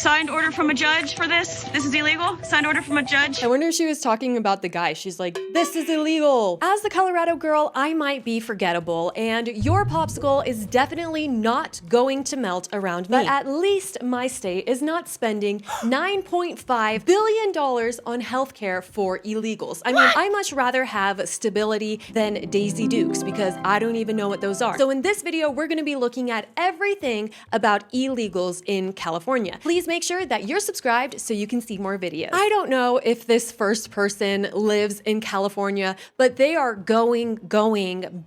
Signed order from a judge for this? This is illegal? Signed order from a judge? I wonder if she was talking about the guy. She's like, this is illegal. As the Colorado girl, I might be forgettable, and your popsicle is definitely not going to melt around me. But at least my state is not spending $9.5 billion on healthcare for illegals. I mean, I much rather have stability than Daisy Dukes because I don't even know what those are. So in this video, we're gonna be looking at everything about illegals in California. Please make sure that you're subscribed so you can see more videos. I don't know if this first person lives in California, but they are going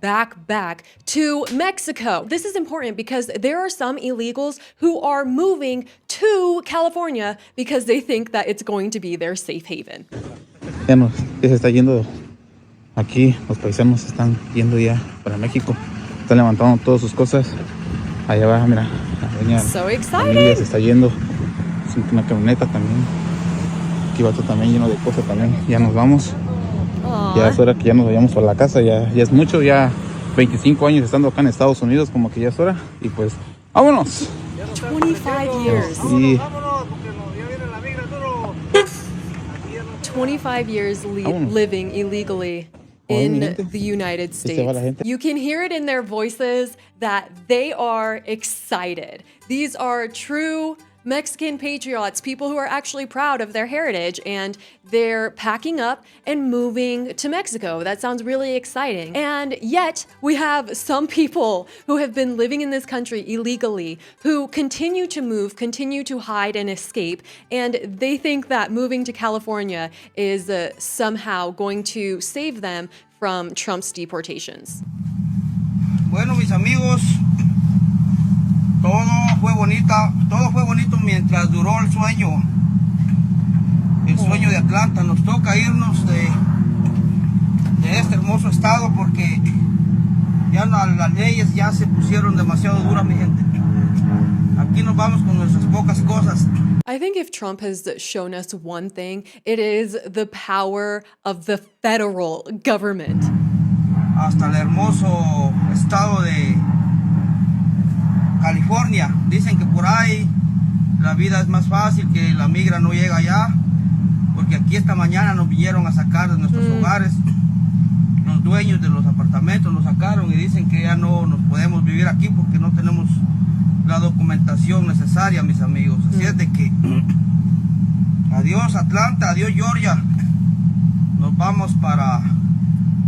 back to Mexico. This is important because there are some illegals who are moving to California because they think that it's going to be their safe haven. Ya se está yendo aquí, los paisanos están yendo ya para México. Están levantando todas sus cosas. Allá va, mira, la So familia exciting! se está yendo. Es una camioneta también. Aquí va todo también lleno de cosas también. Ya nos vamos. Aww. Ya es hora que ya nos vayamos para la casa. Ya es mucho, ya 25 años estando acá en Estados Unidos, como que ya es hora. Y pues, ¡vámonos! 25 years. Y 25 years living illegally in the United States. You can hear it in their voices that they are excited. These are true Mexican patriots, people who are actually proud of their heritage, and they're packing up and moving to Mexico. That sounds really exciting. And yet we have some people who have been living in this country illegally who continue to move, continue to hide and escape, and they think that moving to California is somehow going to save them from Trump's deportations. Bueno, mis amigos, todo fue bonito mientras duró el sueño de Atlanta. Nos toca irnos de este hermoso estado porque ya las leyes ya se pusieron demasiado duras, mi gente. Aquí nos vamos con nuestras pocas cosas. I think if Trump has shown us one thing, it is the power of the federal government. Hasta el hermoso estado de California. Dicen que por ahí la vida es más fácil, que la migra no llega allá, porque aquí esta mañana nos vinieron a sacar de nuestros hogares. Los dueños de los apartamentos nos sacaron y dicen que ya no nos podemos vivir aquí porque no tenemos la documentación necesaria, mis amigos. Así es de que adiós Atlanta, adiós Georgia. Nos vamos para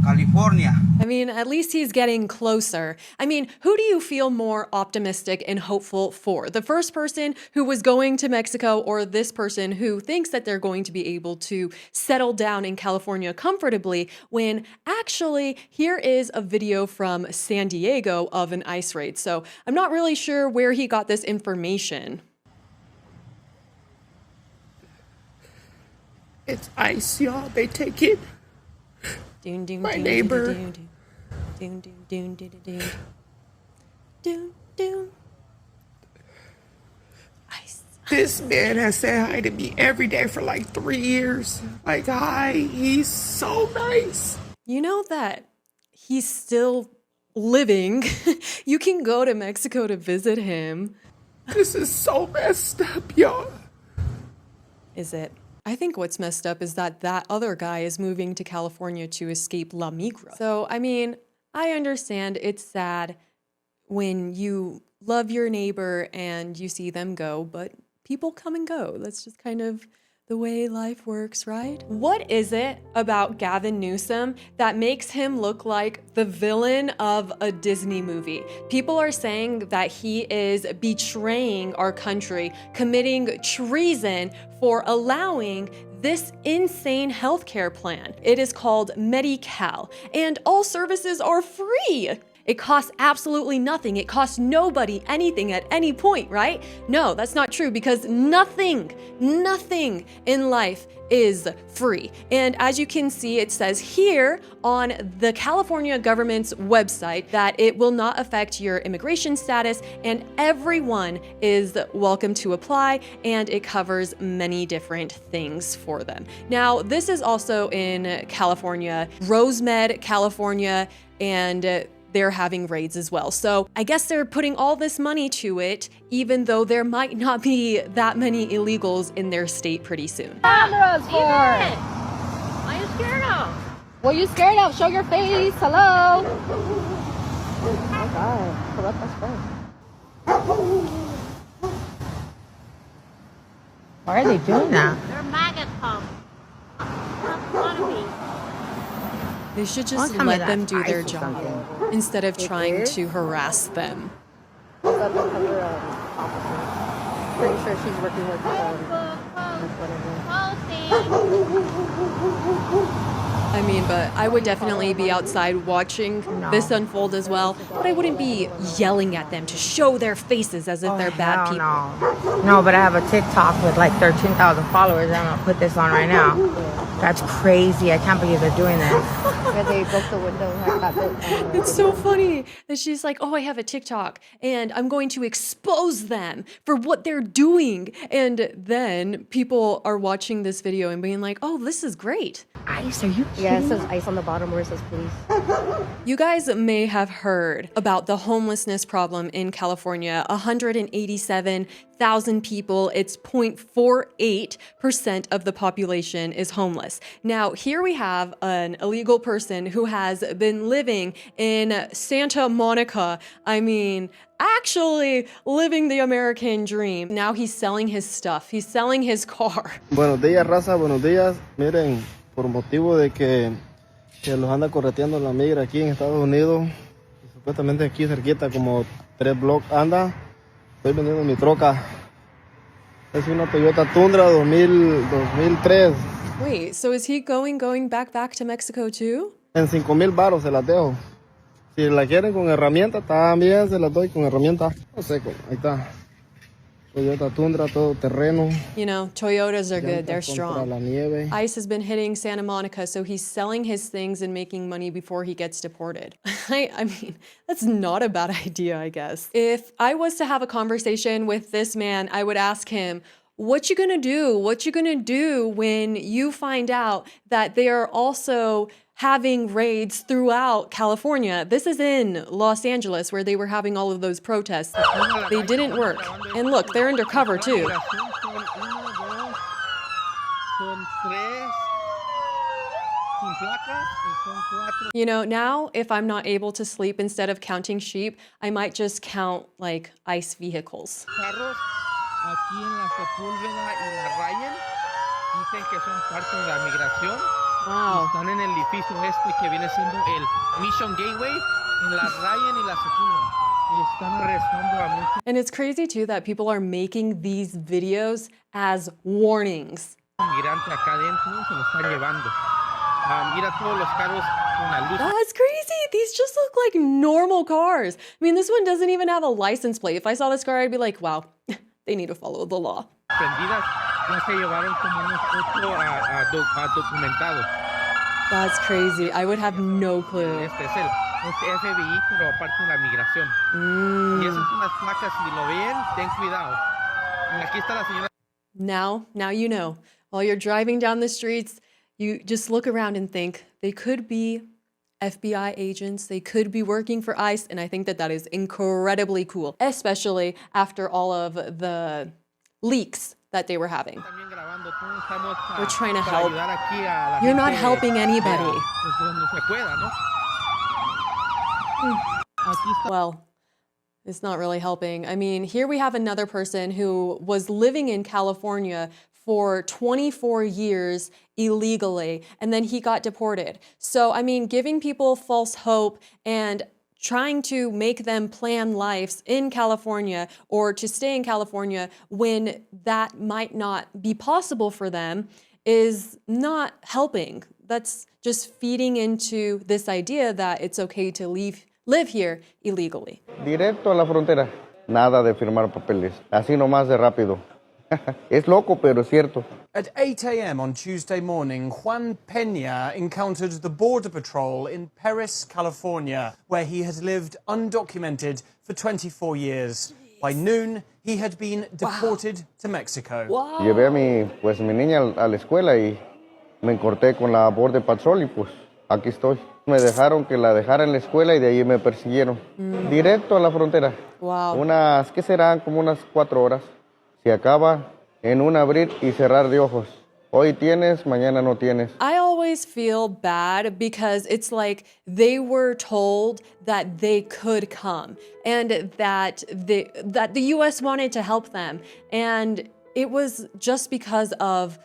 California. I mean, at least he's getting closer. I mean, who do you feel more optimistic and hopeful for? The first person who was going to Mexico, or this person who thinks that they're going to be able to settle down in California comfortably, when actually here is a video from San Diego of an ICE raid. So I'm not really sure where he got this information. It's ICE, y'all. They take it. My neighbor. This man has said hi to me every day for like 3 years. Like, hi, he's so nice. You know that he's still living. You can go to Mexico to visit him. This is so messed up, y'all. Is it? I think what's messed up is that that other guy is moving to California to escape La Migra. So, I mean, I understand it's sad when you love your neighbor and you see them go, but people come and go. That's just kind of the way life works, right? What is it about Gavin Newsom that makes him look like the villain of a Disney movie? People are saying that he is betraying our country, committing treason for allowing this insane healthcare plan. It is called Medi-Cal, and all services are free. It costs absolutely nothing. It costs nobody anything at any point, right? No, that's not true because nothing in life is free. And as you can see, it says here on the California government's website that it will not affect your immigration status and everyone is welcome to apply, and it covers many different things for them. Now, this is also in California, Rosemed, California, and they're having raids as well. So I guess they're putting all this money to it, even though there might not be that many illegals in their state pretty soon. Cameras for? Why are you scared of? What are you scared of? Show your face. Hello. Oh God. Pull up us first. Why are they doing that? They're maggot pumps. They should just let them do their job instead of trying to harass them. Pretty sure she's working with I mean, but I would definitely be outside watching this unfold as well, but I wouldn't be yelling at them to show their faces as if they're bad people. No, but I have a TikTok with like 13,000 followers. I'm gonna put this on right now. That's crazy. I can't believe they're doing this. where they broke the window. It's so funny that she's like, oh, I have a TikTok and I'm going to expose them for what they're doing. And then people are watching this video and being like, oh, this is great. Ice, are you kidding? Yeah, it says ice on the bottom where it says police. You guys may have heard about the homelessness problem in California. 187,000 people, it's 0.48% of the population is homeless. Now, here we have an illegal person who has been living in Santa Monica. I mean, actually living the American dream. Now he's selling his stuff. He's selling his car. Buenos días, raza, buenos días. Miren, por motivo de que los anda correteando la migra aquí en Estados Unidos, y supuestamente aquí cerquita, como 3 blocks anda, estoy vendiendo mi troca. Es una Toyota Tundra 2003. Wait, so is he going back to Mexico too? En 5,000 baros se las dejo. Si la quieren con herramienta, también se las doy con herramienta. No sé, ahí está. Toyota Tundra, todo terreno. You know, Toyotas are good. They're strong. La nieve. ICE has been hitting Santa Monica, so he's selling his things and making money before he gets deported. I mean, that's not a bad idea, I guess. If I was to have a conversation with this man, I would ask him, what you gonna do? What you gonna do when you find out that they are also having raids throughout California? This is in Los Angeles where they were having all of those protests. They didn't work. And look, they're undercover too. You know, now if I'm not able to sleep, instead of counting sheep, I might just count like ICE vehicles. Aquí en la Sepúlveda y la Ryan dicen que son parte de la migración. Wow. Están en el edificio este que viene siendo el Mission Gateway en la Ryan y la Sepúlveda. Y están arrestando a muchos. And it's crazy too that people are making these videos as warnings. Migrantes acá adentro se los están llevando. Mira todos los carros con la luz. That's crazy. These just look like normal cars. I mean, this one doesn't even have a license plate. If I saw this car, I'd be like, wow, they need to follow the law. Prendidas, ya se llevaron como unos 8 documentados. That's crazy. I would have no clue. Este es el FBI, pero aparte de la migración. Y esas son las placas, si lo ven, ten cuidado. Y aquí está la señora. Now you know. While you're driving down the streets, you just look around and think they could be FBI agents, they could be working for ICE, and I think that is incredibly cool, especially after all of the leaks that they were having. We're trying to help. You're not helping anybody. Well, it's not really helping. I mean, here we have another person who was living in California for 24 years illegally, and then he got deported. So, I mean, giving people false hope and trying to make them plan lives in California or to stay in California when that might not be possible for them is not helping. That's just feeding into this idea that it's okay to live here illegally. Directo a la frontera. Nada de firmar papeles. Así nomás de rápido. Es loco, pero es cierto. At 8 a.m. on Tuesday morning, Juan Peña encountered the Border Patrol in Perris, California, where he has lived undocumented for 24 years. By noon, he had been deported to Mexico. Wow. Llevé a mi niña a la escuela y me encorté con la Border Patrol y pues aquí estoy. Me dejaron que la dejara en la escuela y de ahí me persiguieron. Directo a la frontera. Wow. ¿Qué serán? Como unas 4 horas. Se acaba en un abrir y cerrar de ojos. Hoy tienes, mañana no tienes. I always feel bad because it's like they were told that they could come and that the US wanted to help them. And it was just because of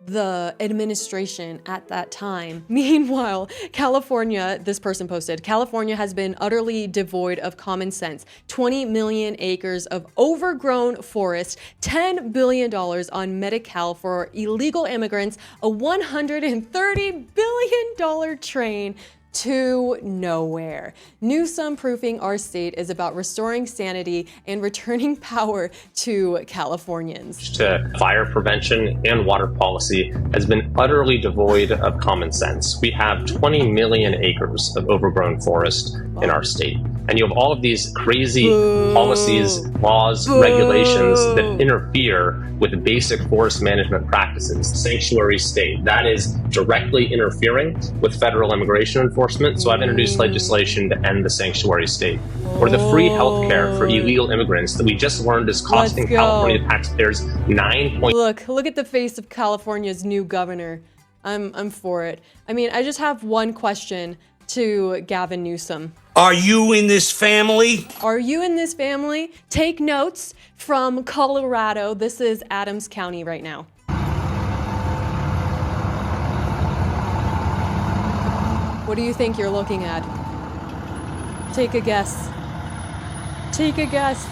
the administration at that time. Meanwhile, California, this person posted, California has been utterly devoid of common sense. 20 million acres of overgrown forest, $10 billion on Medi-Cal for illegal immigrants, a $130 billion train to nowhere. Newsom proofing our state is about restoring sanity and returning power to Californians. To fire prevention and water policy has been utterly devoid of common sense. We have 20 million acres of overgrown forest in our state. And you have all of these crazy policies, laws, regulations that interfere with basic forest management practices. Sanctuary state, that is directly interfering with federal immigration enforcement. So I've introduced legislation to end the sanctuary state. Or the free health care for illegal immigrants that we just learned is costing California taxpayers Look at the face of California's new governor. I'm for it. I mean, I just have one question to Gavin Newsom. Are you in this family? Are you in this family? Take notes from Colorado. This is Adams County right now. What do you think you're looking at? Take a guess. Take a guess.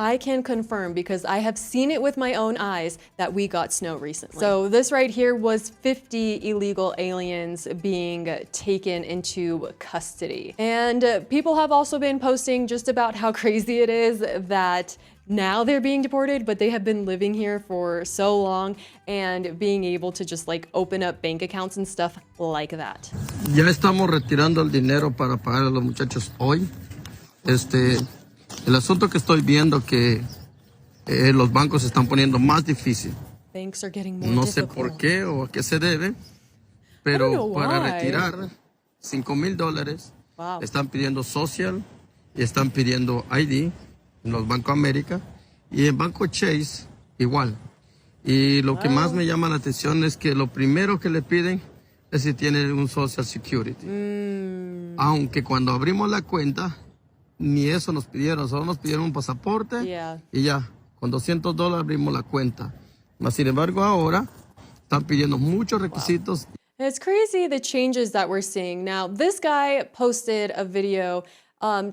I can confirm because I have seen it with my own eyes that we got snow recently. So this right here was 50 illegal aliens being taken into custody. And people have also been posting just about how crazy it is that now they're being deported, but they have been living here for so long and being able to just like open up bank accounts and stuff like that. Ya estamos retirando el dinero para pagar a los muchachos hoy. El asunto que estoy viendo que los bancos se están poniendo más difícil. Banks are getting more no sé difficult. por qué o a qué se debe, pero para retirar $5,000 Wow. están pidiendo social y están pidiendo ID en los Banco América y en Banco Chase igual. Y lo que más me llama la atención es que lo primero que le piden es si tiene un Social Security. Aunque cuando abrimos la cuenta ni eso nos pidieron, solo nos pidieron un pasaporte y ya, con $200 abrimos la cuenta. Mas sin embargo ahora están pidiendo muchos requisitos. It's crazy the changes that we're seeing. Now, this guy posted a video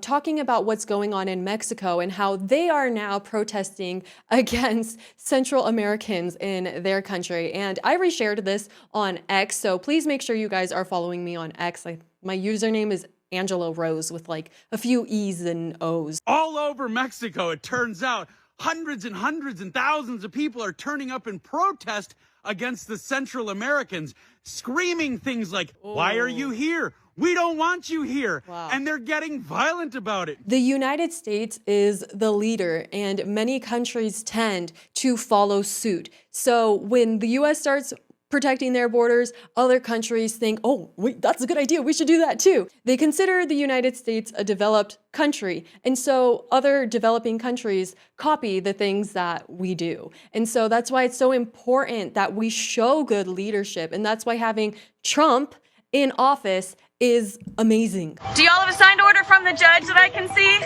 talking about what's going on in Mexico and how they are now protesting against Central Americans in their country. And I reshared this on X, so please make sure you guys are following me on X. My username is Angelo Rose with like a few E's and O's. All over Mexico, it turns out, hundreds and thousands of people are turning up in protest against the Central Americans, screaming things like, "Why are you here? We don't want you here." Wow. And they're getting violent about it. The United States is the leader, and many countries tend to follow suit. So when the US starts protecting their borders, other countries think, oh, wait, that's a good idea, we should do that too. They consider the United States a developed country, and so other developing countries copy the things that we do. And so that's why it's so important that we show good leadership, and that's why having Trump in office is amazing. Do y'all have a signed order from the judge that I can see?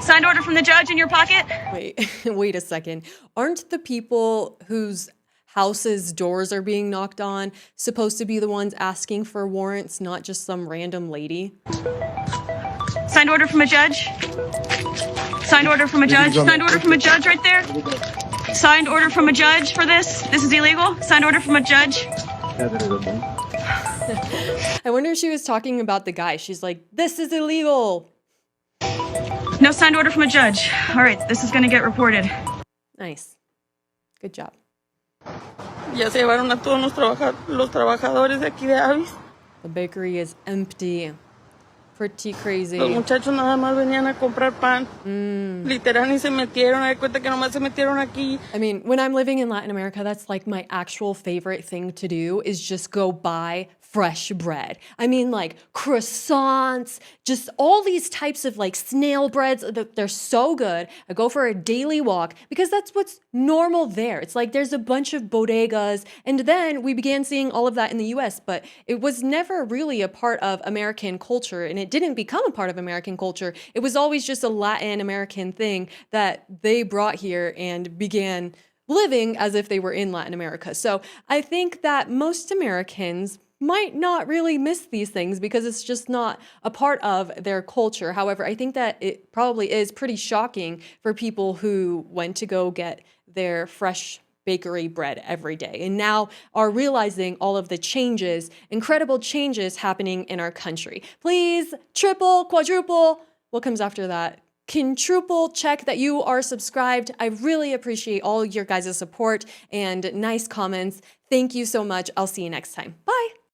Signed order from the judge in your pocket? Wait a second. Aren't the people whose houses' doors are being knocked on supposed to be the ones asking for warrants, not just some random lady? Signed order from a judge? Signed order from a judge? Signed order from a judge right there? Signed order from a judge for this? This is illegal? Signed order from a judge? I wonder if she was talking about the guy. She's like, this is illegal. No signed order from a judge. All right, this is going to get reported. Nice. Good job. Ya se llevaron a todos los trabajadores de aquí de Avis. The bakery is empty. Pretty crazy. Los muchachos nada más venían a comprar pan. Literal ni se metieron. Me cuenta que nomás se metieron aquí. I mean, when I'm living in Latin America, that's like my actual favorite thing to do is just go buy fresh bread. I mean, like croissants, just all these types of like snail breads. They're so good. I go for a daily walk because that's what's normal there. It's like there's a bunch of bodegas. And then we began seeing all of that in the US, but it was never really a part of American culture, and it didn't become a part of American culture. It was always just a Latin American thing that they brought here and began living as if they were in Latin America. So I think that most Americans might not really miss these things because it's just not a part of their culture. However, I think that it probably is pretty shocking for people who went to go get their fresh bakery bread every day and now are realizing all of the changes, incredible changes happening in our country. Please triple, quadruple, what comes after that? Quintuple check that you are subscribed. I really appreciate all your guys' support and nice comments. Thank you so much. I'll see you next time. Bye.